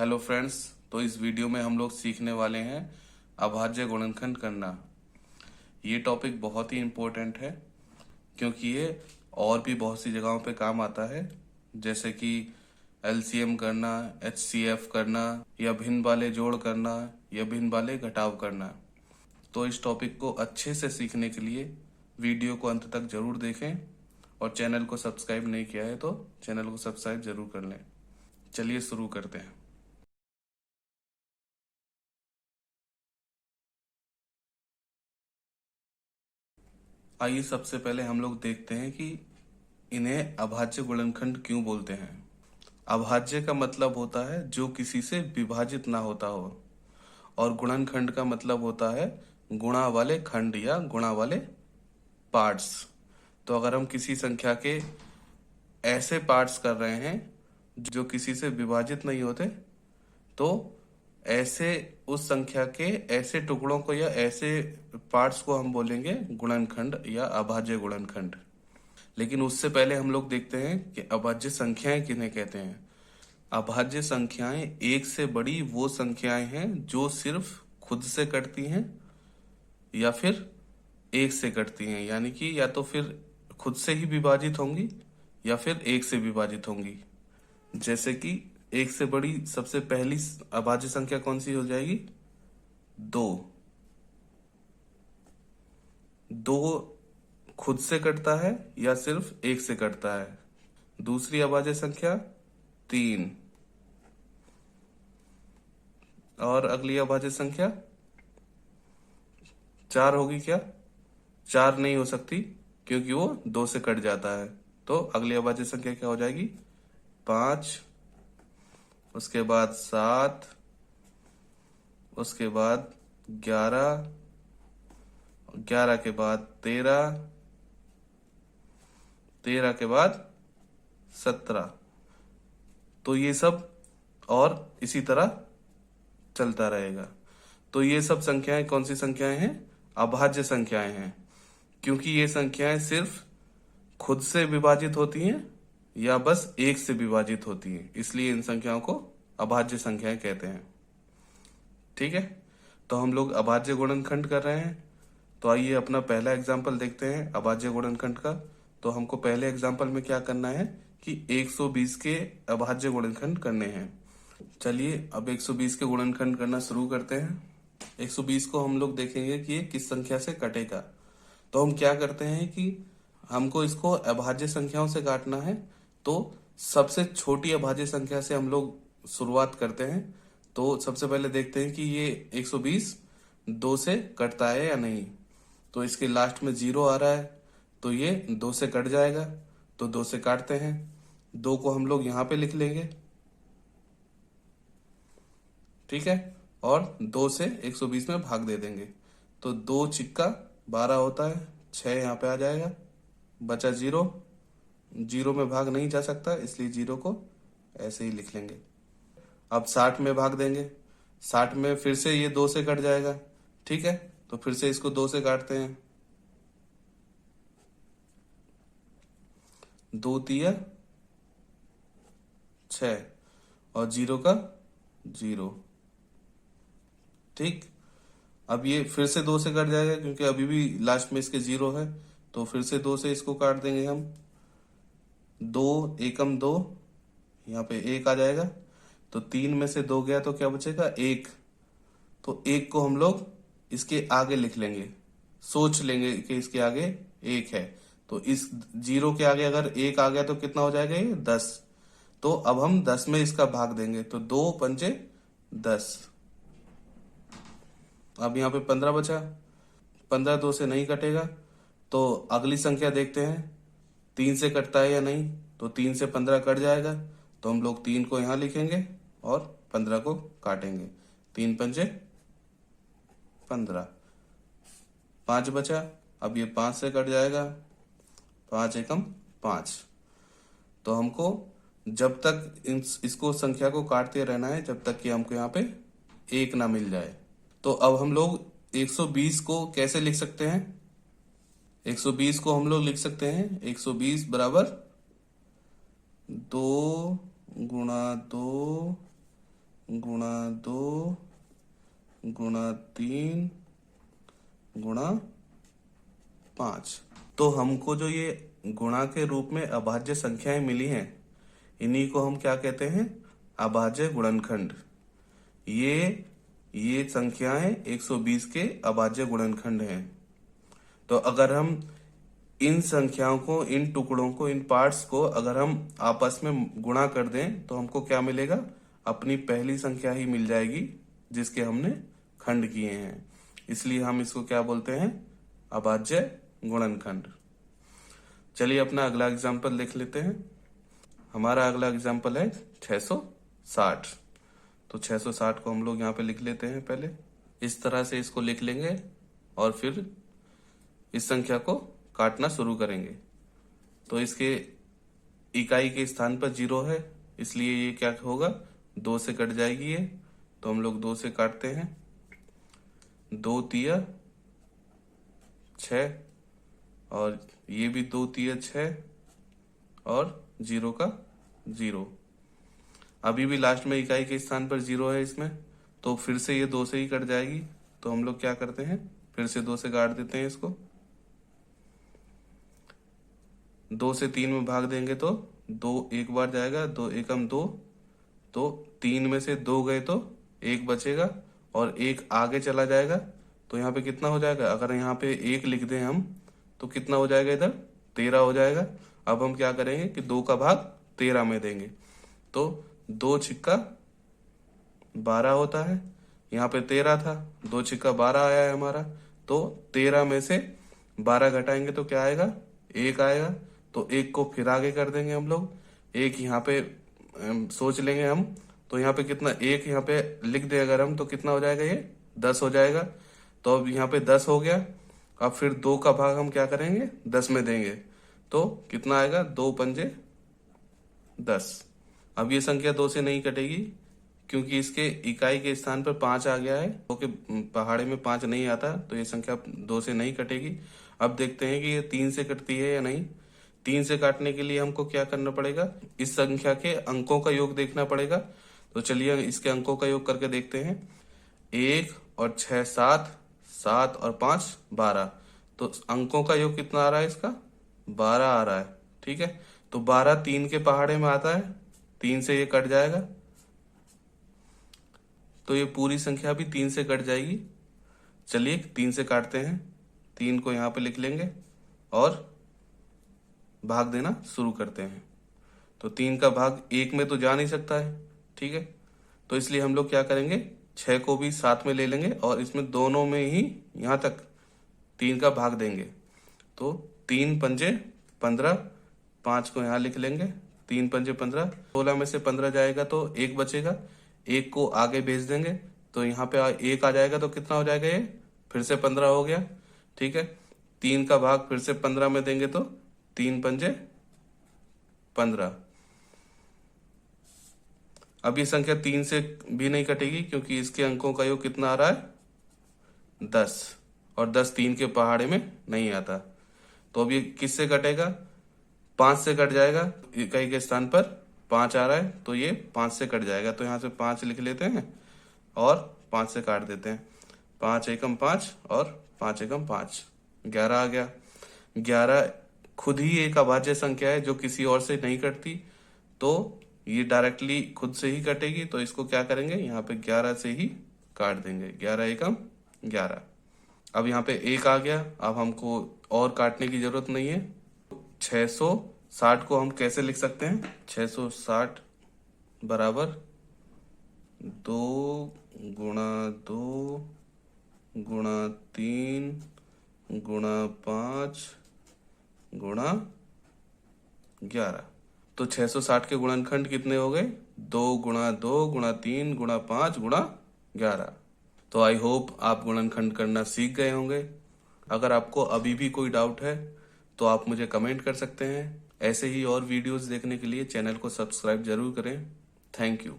Hello friends. तो इस video में हम लोग सीखने वाले हैं अभाज्य गुणनखंड करना। ये टॉपिक बहुत ही इम्पोर्टेंट है क्योंकि ये और भी बहुत सी जगहों पे काम आता है, जैसे कि एलसीएम करना, एचसीएफ करना, या भिन्न वाले जोड़ करना, या भिन्न वाले घटाव करना। तो इस टॉपिक को अच्छे से सीखने के लिए वीडियो को अंत तक जरूर देखें और चैनल को सब्सक्राइब नहीं किया है तो चैनल को सब्सक्राइब जरूर कर लें। चलिए शुरू करते हैं। आइए सबसे पहले हम लोग देखते हैं कि इन्हें अभाज्य गुणनखंड क्यों बोलते हैं। अभाज्य का मतलब होता है जो किसी से विभाजित ना होता हो, और गुणनखंड का मतलब होता है गुणा वाले खंड या गुणा वाले पार्ट्स। तो अगर हम किसी संख्या के ऐसे पार्ट्स कर रहे हैं जो किसी से विभाजित नहीं होते, तो ऐसे उस संख्या के ऐसे टुकड़ों को या ऐसे पार्ट्स को हम बोलेंगे गुणनखंड या अभाज्य गुणनखंड। लेकिन उससे पहले हम लोग देखते हैं कि अभाज्य संख्याएं किन्हें कहते हैं। अभाज्य संख्याएं एक से बड़ी वो संख्याएं हैं जो सिर्फ खुद से कटती हैं या फिर एक से कटती हैं, यानी कि या तो फिर खुद से ही विभाजित होंगी या फिर एक से विभाजित होंगी। जैसे कि एक से बड़ी सबसे पहली अभाज्य संख्या कौन सी हो जाएगी? दो। दो खुद से कटता है या सिर्फ एक से कटता है। दूसरी अभाज्य संख्या तीन। और अगली अभाज्य संख्या चार होगी क्या? चार नहीं हो सकती क्योंकि वो दो से कट जाता है। तो अगली अभाज्य संख्या क्या हो जाएगी? पांच। उसके बाद सात। उसके बाद 11। 11 के बाद 13। 13 के बाद 17। तो ये सब और इसी तरह चलता रहेगा। तो ये सब संख्याएं कौन सी संख्याएं हैं? अभाज्य संख्याएं हैं, क्योंकि ये संख्याएं सिर्फ खुद से विभाजित होती हैं या बस एक से विभाजित होती हैं, इसलिए इन संख्याओं को अभाज्य संख्याएं कहते हैं। ठीक है, तो हम लोग अभाज्य गुणनखंड कर रहे हैं। तो आइए अपना पहला एग्जाम्पल देखते हैं अभाज्य गुणनखंड का। तो हमको पहले एग्जाम्पल में क्या करना है कि 120 के अभाज्य गुणनखंड करने हैं। चलिए अब 120 के गुणनखंड करना शुरू करते हैं। 120 को हम लोग देखेंगे कि ये किस संख्या से कटेगा। तो हम क्या करते हैं कि हमको इसको अभाज्य संख्याओं से काटना है, तो सबसे छोटी अभाज्य संख्या से हम लोग शुरुआत करते हैं। तो सबसे पहले देखते हैं कि ये 120 दो से कटता है या नहीं। तो इसके लास्ट में 0 आ रहा है, तो ये दो से कट जाएगा, तो दो से काटते हैं। दो को हम लोग यहाँ पे लिख लेंगे, ठीक है, और दो से 120 में भाग दे देंगे। तो दो छिक्का 12 होता है, 6 यहाँ पे आ जाएगा, बचा 0। 0 में भाग नहीं जा सकता, इसलिए 0 को ऐसे ही लिख लेंगे। अब 60 में भाग देंगे। 60 में फिर से ये दो से कट जाएगा, ठीक है, तो फिर से इसको दो से काटते हैं। दो तिया 6 और 0 का 0। ठीक, अब ये फिर से दो से कट जाएगा क्योंकि अभी भी लास्ट में इसके 0 है, तो फिर से दो से इसको काट देंगे हम। दो एकम दो, यहाँ पे एक आ जाएगा, तो 3 में से 2 गया तो क्या बचेगा? 1। तो 1 को हम लोग इसके आगे लिख लेंगे, सोच लेंगे कि इसके आगे 1 है। तो इस 0 के आगे अगर 1 आ गया तो कितना हो जाएगा? ये 10। तो अब हम 10 में इसका भाग देंगे, तो 2 पंजे 10। अब यहाँ पे 15 बचा। 15 दो से नहीं कटेगा, तो अगली संख्या देखते हैं 3 से कटता है या नहीं। तो 3 से 15 कट जाएगा, तो हम लोग 3 को यहाँ लिखेंगे और 15 को काटेंगे। 3 पंजे 15। 5 बचा, अब ये 5 से कट जाएगा, 5 एकम 5। तो हमको जब तक इसको संख्या को काटते रहना है जब तक कि हमको यहाँ पे 1 ना मिल जाए। तो अब हम लोग 120 को कैसे लिख सकते हैं? 120 को हम लोग लिख सकते हैं 120 बराबर 2 गुणा 2 गुणा 2 गुणा 3 गुणा 5। तो हमको जो ये गुणा के रूप में अभाज्य संख्याएं मिली हैं, इन्हीं को हम क्या कहते हैं? अभाज्य गुणनखंड। ये संख्याएं 120 के अभाज्य गुणनखंड हैं। तो अगर हम इन संख्याओं को, इन टुकड़ों को, इन पार्ट्स को अगर हम आपस में गुणा कर दें तो हमको क्या मिलेगा? अपनी पहली संख्या ही मिल जाएगी जिसके हमने खंड किए हैं। इसलिए हम इसको क्या बोलते हैं? अभाज्य गुणनखंड। चलिए अपना अगला एग्जाम्पल देख लेते हैं। हमारा अगला एग्जाम्पल है 660। तो 660 को हम लोग यहाँ पे लिख लेते हैं। पहले इस तरह से इसको लिख लेंगे और फिर इस संख्या को काटना शुरू करेंगे। तो इसके इकाई के स्थान पर 0 है, इसलिए ये क्या होगा? 2 से कट जाएगी ये। तो हम लोग 2 से काटते हैं। 2 तिया 6 और ये भी 2 तिया 6 और 0 का 0। अभी भी लास्ट में इकाई के स्थान पर 0 है इसमें, तो फिर से ये 2 से ही कट जाएगी। तो हम लोग क्या करते हैं? फिर से 2 से काट देते हैं इसको। 2 से 3 में भाग देंगे तो 2 एक बार जाएगा, 2 एकम 2, तो 3 में से 2 गए तो 1 बचेगा और 1 आगे चला जाएगा। तो यहाँ पे कितना हो जाएगा? अगर यहाँ पे 1 लिख दें हम तो कितना हो जाएगा? इधर 13 हो जाएगा। अब हम क्या करेंगे कि 2 का भाग 13 में देंगे। तो 2 छिक्का 12 होता है। यहाँ पे 13 था, 2 छिक्का 12 आया है हमारा। तो 13 में से 12 घटाएंगे तो क्या आएगा? 1 आएगा। तो 1 को फिर आगे कर देंगे हम लोग। 1 यहाँ पे सोच लेंगे हम, तो यहाँ पे कितना? 1 यहाँ पे लिख दे अगर हम तो कितना हो जाएगा? ये 10 हो जाएगा। तो अब यहाँ पे 10 हो गया। अब फिर 2 का भाग हम क्या करेंगे? 10 में देंगे तो कितना आएगा? 2 पंजे 10। अब ये संख्या 2 से नहीं कटेगी क्योंकि इसके इकाई के स्थान पर 5 आ गया है, क्योंकि पहाड़े में 5 नहीं आता, तो ये संख्या 2 से नहीं कटेगी। अब देखते हैं कि ये 3 से कटती है या नहीं। 3 से काटने के लिए हमको क्या करना पड़ेगा? इस संख्या के अंकों का योग देखना पड़ेगा। तो चलिए इसके अंकों का योग करके देखते हैं। 1 और 6 7, 7 और 5 12। तो अंकों का योग कितना आ रहा है इसका? 12 आ रहा है। ठीक है, तो 12 3 के पहाड़े में आता है, 3 से ये कट जाएगा। तो ये पूरी संख्या भी 3 से कट जाएगी। चलिए 3 से काटते हैं। 3 को यहाँ पे लिख लेंगे और भाग देना शुरू करते हैं। तो 3 का भाग 1 में तो जा नहीं सकता है, ठीक है, तो इसलिए हम लोग क्या करेंगे? 6 को भी साथ में ले लेंगे और इसमें दोनों में ही यहाँ तक 3 का भाग देंगे। तो 3 पंजे 15, 5 को यहाँ लिख लेंगे। 3 पंजे 15, 16 में से 15 जाएगा तो 1 बचेगा। 1 को आगे भेज देंगे तो यहाँ पे 1 आ जाएगा। तो कितना हो जाएगा? ये फिर से 15 हो गया। ठीक है, 3 का भाग फिर से 15 में देंगे तो 3 पंजे 15। अब ये संख्या 3 से भी नहीं कटेगी क्योंकि इसके अंकों का योग कितना आ रहा है? 10, और 10 3 के पहाड़े में नहीं आता। तो अब ये किससे कटेगा? 5 से कट जाएगा। इकाई के स्थान पर 5 आ रहा है तो ये 5 से कट जाएगा। तो यहाँ से 5 लिख लेते हैं और 5 से काट देते हैं। 5 एकम 5 और 5 एकम 5, 11 आ गया। 11 खुद ही एक अभाज्य संख्या है जो किसी और से नहीं कटती, तो ये डायरेक्टली खुद से ही कटेगी। तो इसको क्या करेंगे? यहाँ पे 11 से ही काट देंगे। 11 एकम 11। अब यहाँ पे 1 आ गया। अब हमको और काटने की जरूरत नहीं है। 660 को हम कैसे लिख सकते हैं? 660 बराबर 2 गुणा 2 गुणा 3 गुणा 5 गुणा 11। तो 660 के गुणनखंड कितने हो गए? 2 गुणा 2 गुणा 3 गुणा 5 गुणा 11। तो आई होप आप गुणनखंड करना सीख गए होंगे। अगर आपको अभी भी कोई डाउट है तो आप मुझे कमेंट कर सकते हैं। ऐसे ही और वीडियोस देखने के लिए चैनल को सब्सक्राइब जरूर करें। Thank you.